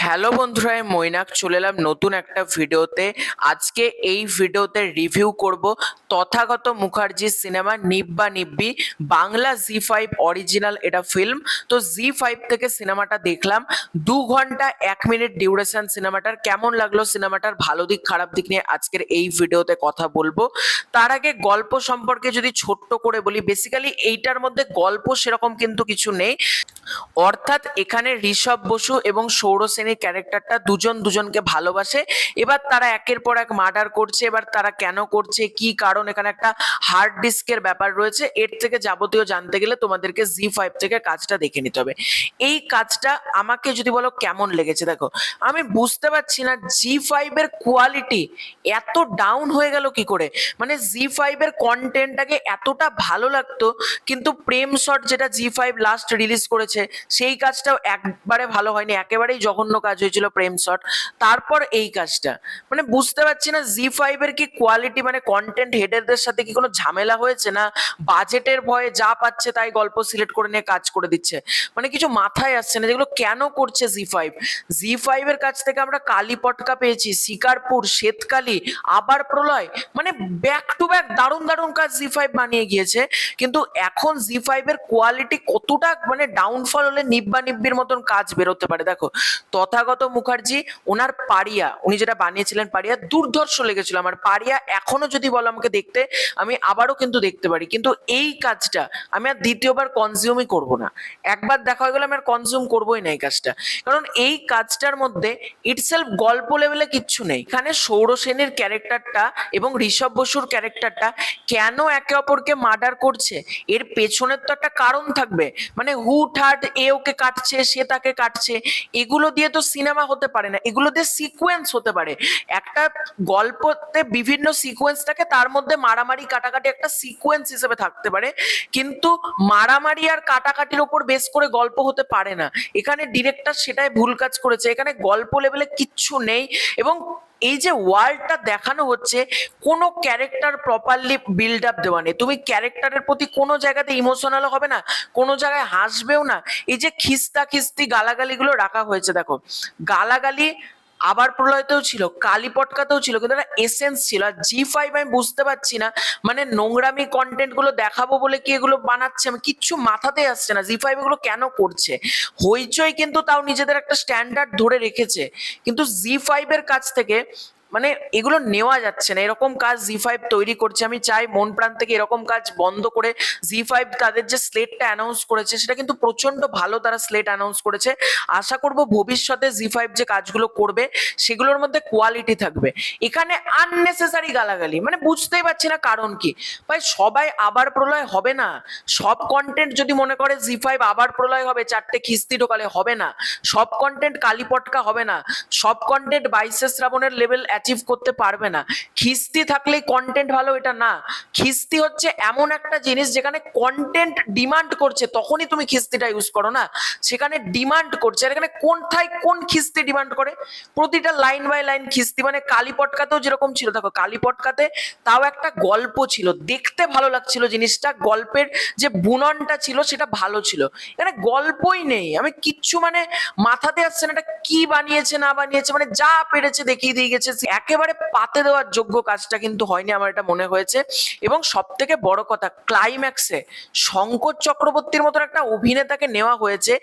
Hello বন্ধুরা, আমি মৈনাক চলে এলাম নতুন একটা ভিডিওতে। আজকে এই ভিডিওতে রিভিউ করব তথাগত মুখার্জির সিনেমা নিব্বা নিব্বি, বাংলা জি5 অরিজিনাল এটা ফিল্ম। তো জি5 থেকে সিনেমাটা দেখলাম, 2 ঘন্টা 1 মিনিট ডিউরেশন সিনেমাটার। কেমন লাগলো সিনেমাটার ভালো দিক খারাপ দিক নিয়ে আজকের এই ভিডিওতে কথা বলবো। তার আগে গল্প সম্পর্কে যদি ছোট্ট করে বলি, বেসিক্যালি এইটার মধ্যে গল্প সেরকম কিন্তু কিছু নেই। অর্থাৎ এখানে ঋষভ বসু এবং সৌর সেনের ক্যারেক্টারটা দুজন দুজনকে ভালোবাসে। এবার তারা একের পর এক মার্ডার করছে। এবার তারা কেন করছে, কি কারণ, এখানে একটা হার্ড ডিস্কের ব্যাপার রয়েছে। এর থেকে যাবতীয় জানতে গেলে তোমাদেরকে জি5 থেকে কাজটা দেখে নিতে হবে। এই কাজটা আমাকে যদি বলো কেমন লেগেছে, দেখো আমি বুঝতে পারছি না জি5 এর কোয়ালিটি এত ডাউন হয়ে গেল কি করে। মানে জি5 এর কন্টেন্টটাকে এতটা ভালো লাগতো, কিন্তু প্রেম শট যেটা জি5 লাস্ট রিলিজ করেছে সেই কাজটাও একবারে ভালো হয়নি, একেবারেই জঘন্য কাজ হয়েছিল প্রেম শট। তারপর এই কাজটা, মানে বুঝতে পারছি না জি5 এর কি কোয়ালিটি, মানে কন্টেন্ট হেডারদের সাথে কি কোনো ঝামেলা হয়েছে, না বাজেটের ভয়ে যা পাচ্ছে তাই গল্প সিলেক্ট করে নিয়ে কাজ করে দিচ্ছে। মানে কিছু মাথায় আসছে না যেগুলো কেন করছে জি5। জি5 এর কাছ থেকে আমরা কালী পটকা পেয়েছি, শিকারপুর, শ্বেতকালী, আবার প্রলয়, মানে ব্যাক টু ব্যাক দারুণ দারুণ কাজ জি5 বানিয়ে গিয়েছে। কিন্তু এখন জি5 এর কোয়ালিটি কতটা মানে ডাউনফল হলে নিব্বা নিব্বির মতন কাজ বেরোতে পারে। দেখো তথাগত মুখার্জি, ওনার পারিয়া, উনি যেটা বানিয়েছিলেন পারিয়া, দুর্ধর্ষ লেগেছিল আমার পারিয়া। এখনো যদি বলো আমাকে দেখতে, আমি আবারও কিন্তু দেখতে পারি। কিন্তু এই কাজটা আমি আর দ্বিতীয়বার কনজিউমই করব না। একবার দেখা হয়ে গেলে আমি আর কনজিউম করবোই না এই কাজটা। কারণ এই কাজটার মধ্যে ইটসেলফ গল্প লেভেলে কিচ্ছু নেই। এখানে সৌর সেনের ক্যারেক্টারটা এবং ঋষভ বসুর ক্যারেক্টারটা কেন একে অপরকে মার্ডার করছে, এর পেছনের তো একটা কারণ থাকবে। মানে হুটহাট এ ওকে কাটছে, সে তাকে কাটছে, এগুলো দিয়ে তো সিনেমা হতে পারে না, এগুলো দিয়ে সিকোয়েন্স হতে পারে। একটা গল্পতে বিভিন্ন সিকোয়েন্স থাকে, তার মধ্যে মারামারি কাটাকাটি একটা সিকোয়েন্স হিসেবে থাকতে পারে, কিন্তু মারামারি আর কাটাকাটির ওপর বেস করে গল্প হতে পারে না। এখানে ডিরেক্টর সেটাই ভুল কাজ করেছে, এখানে গল্প লেভেলে কিচ্ছু নেই। এবং এই যে ওয়ার্ল্ডটা দেখানো হচ্ছে, কোনো ক্যারেক্টার প্রপারলি বিল্ড আপ দেওয়া নেই। তুমি ক্যারেক্টারের প্রতি কোনো জায়গাতে ইমোশনাল হবে না, কোনো জায়গায় হাসবেও না। এই যে খিস্তা খিস্তি গালাগালিগুলো রাখা হয়েছে, দেখো গালাগালি আবার প্রলয়তেও ছিল, কালী পটকাতেও ছিল, কিন্তু একটা এসেন্স ছিল। আর জি5 আমি বুঝতে পারছি না, মানে নোংরামি কন্টেন্ট গুলো দেখাবো বলে কি এগুলো বানাচ্ছে, আমি কিচ্ছু মাথাতে আসছে না জি5 এগুলো কেন করছে। হইচই কিন্তু তাও নিজেদের একটা স্ট্যান্ডার্ড ধরে রেখেছে, কিন্তু জি5 এর কাছ থেকে মানে এগুলো নেওয়া যাচ্ছে না। এরকম কাজ জি5 তৈরি করছে, আমি চাই মন প্রাণ থেকে এরকম কাজ বন্ধ করে জি5 তাদের যে স্লেটটা অ্যানাউন্স করেছে সেটা কিন্তু প্রচন্ড ভালো, তারা স্লেট অ্যানাউন্স করেছে। আশা করব ভবিষ্যতে জি5 যে কাজগুলো করবে সেগুলোর মধ্যে কোয়ালিটি থাকবে। এখানে আননেসেসারি গালাগালি, মানে বুঝতেই পারছি না কারণ কি। ভাই সবাই আবার প্রলয় হবে না, সব কন্টেন্ট যদি মনে করে জি5 আবার প্রলয় হবে, চারটে খিস্তি ঢোকালে হবে না। সব কন্টেন্ট কালী পটকা হবে না, সব কন্টেন্ট 22শে শ্রাবণের লেভেল অ্যাচিভ করতে পারবে না। খিস্তি থাকলেই কন্টেন্ট ভালো এটা না। খিস্তি হচ্ছে এমন একটা জিনিস যেখানে কন্টেন্ট ডিমান্ড করছে, তখনই তুমি খিস্তিটা ইউজ করো না। সেখানে ডিমান্ড করছে, আর এখানে কোনটাই কোন খিস্তি ডিমান্ড করে, প্রতিটা লাইন বাই লাইন খিস্তি। মানে কালী পটকাতেও যেরকম ছিল, দেখো কালী পটকাতে তাও একটা গল্প ছিল, দেখতে ভালো লাগছিল জিনিসটা, গল্পের যে বুননটা ছিল সেটা ভালো ছিল। এখানে গল্পই নেই, আমি কিচ্ছু মানে মাথাতে আসছে না এটা কি বানিয়েছে না বানিয়েছে, মানে যা পেরেছে দেখিয়ে দিয়ে গেছে। একেবারে পাতে দেওয়ার যোগ্য কাজটা কিন্তু হয়নি আমার এটা মনে হয়েছে। এবং সব থেকে বড় কথা, ক্লাইম্যাক্সে শঙ্কর চক্রবর্তীর মতন একটা অভিনেতাকে নেওয়া হয়েছে,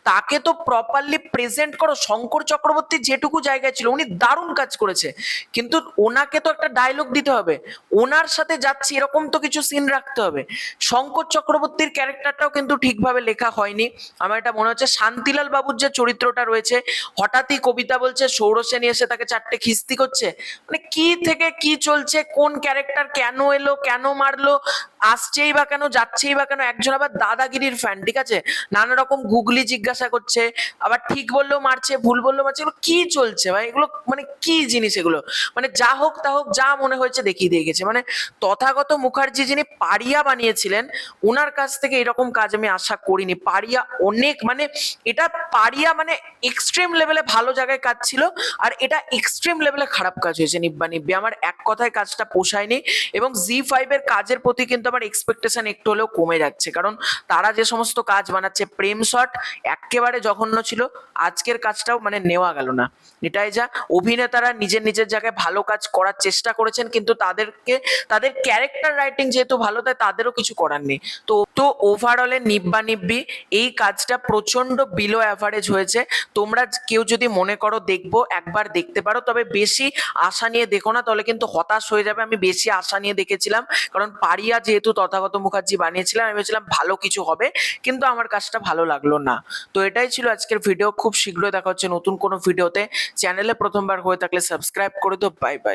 তাকে তো প্রপারলি প্রেজেন্ট করো। শঙ্কর চক্রবর্তী যেটুকু জায়গায় ছিল উনি দারুণ কাজ করেছে, কিন্তু ওনাকে তো একটা ডায়লগ দিতে হবে, ওনার সাথে যাচ্ছে এরকম তো কিছু সিন রাখতে হবে। শঙ্কর চক্রবর্তীর ক্যারেক্টারটাও কিন্তু ঠিকভাবে লেখা হয়নি আমার এটা মনে হচ্ছে। শান্তিলাল বাবুর যে চরিত্রটা রয়েছে, হঠাৎই কবিতা বলছে সৌর সেনী এসে তাকে চারটে খিস্তি করছে, মানে কি থেকে কি চলছে, কোন ক্যারেক্টার কেন এলো, কেন মারলো, আসছেই বা কেন, যাচ্ছেই বা কেন। একজন আবার দাদাগিরির ফ্যান, ঠিক আছে, নানা রকম গুগলি জিজ্ঞাসা করছে, আবার ঠিক বললেও মারছে, ভুল বললেও মারছে। এগুলো কি চলছে ভাই, এগুলো মানে কি জিনিস এগুলো। মানে যা হোক তা হোক, যা মনে হয়েছে দেখিয়ে দিয়ে গেছে। মানে তথাগত মুখার্জি যিনি পারিয়া বানিয়েছিলেন, ওনার কাছ থেকে এরকম কাজ আমি আশা করিনি। পারিয়া অনেক মানে এটা পারিয়া মানে এক্সট্রিম লেভেলে ভালো জায়গায় কাজ ছিল, আর এটা এক্সট্রিম লেভেলে খারাপ খারাপ কাজ হয়েছে নিব্বা নিব্বি, আমার এক কথায় কাজটা পোষায়নি এবং জি5 এর কাজের প্রতি কিন্তু আমার এক্সপেকটেশন একটু হলেও কমে যাচ্ছে, কারণ তারা যে সমস্ত কাজ বানাচ্ছে, প্রেম শট একেবারে জঘন্য ছিল, আজকের কাজটাও মানে নেওয়া গেল না। এটাই যা, অভিনেতারা নিজের নিজের জায়গায় ভালো কাজ করার চেষ্টা করেছেন, কিন্তু তাদের ক্যারেক্টার রাইটিং যেহেতু ভালো, তাই তাদেরও কিছু করার নেই। তো ওভারঅলে নিব্বা নিব্বি এই কাজটা প্রচন্ড বিলো অ্যাভারেজ হয়েছে। তোমরা কেউ যদি মনে করো দেখবো, একবার দেখতে পারো, তবে বেশি আশা নিয়ে দেখো না, তাহলে কিন্তু হতাশ হয়ে যাবে। আমি বেশি আশা নিয়ে দেখেছিলাম, কারণ পারিয়া যেহেতু তথাগত মুখার্জি বানিয়েছিলাম, আমি ভেবেছিলাম ভালো কিছু হবে, কিন্তু আমার কাজটা ভালো লাগলো না। তো এটাই ছিল আজকের ভিডিও, খুব শীঘ্রই দেখা হচ্ছে নতুন কোনো ভিডিওতে। চ্যানেলে প্রথমবার হয়ে থাকলে সাবস্ক্রাইব করে দিও। Bye bye.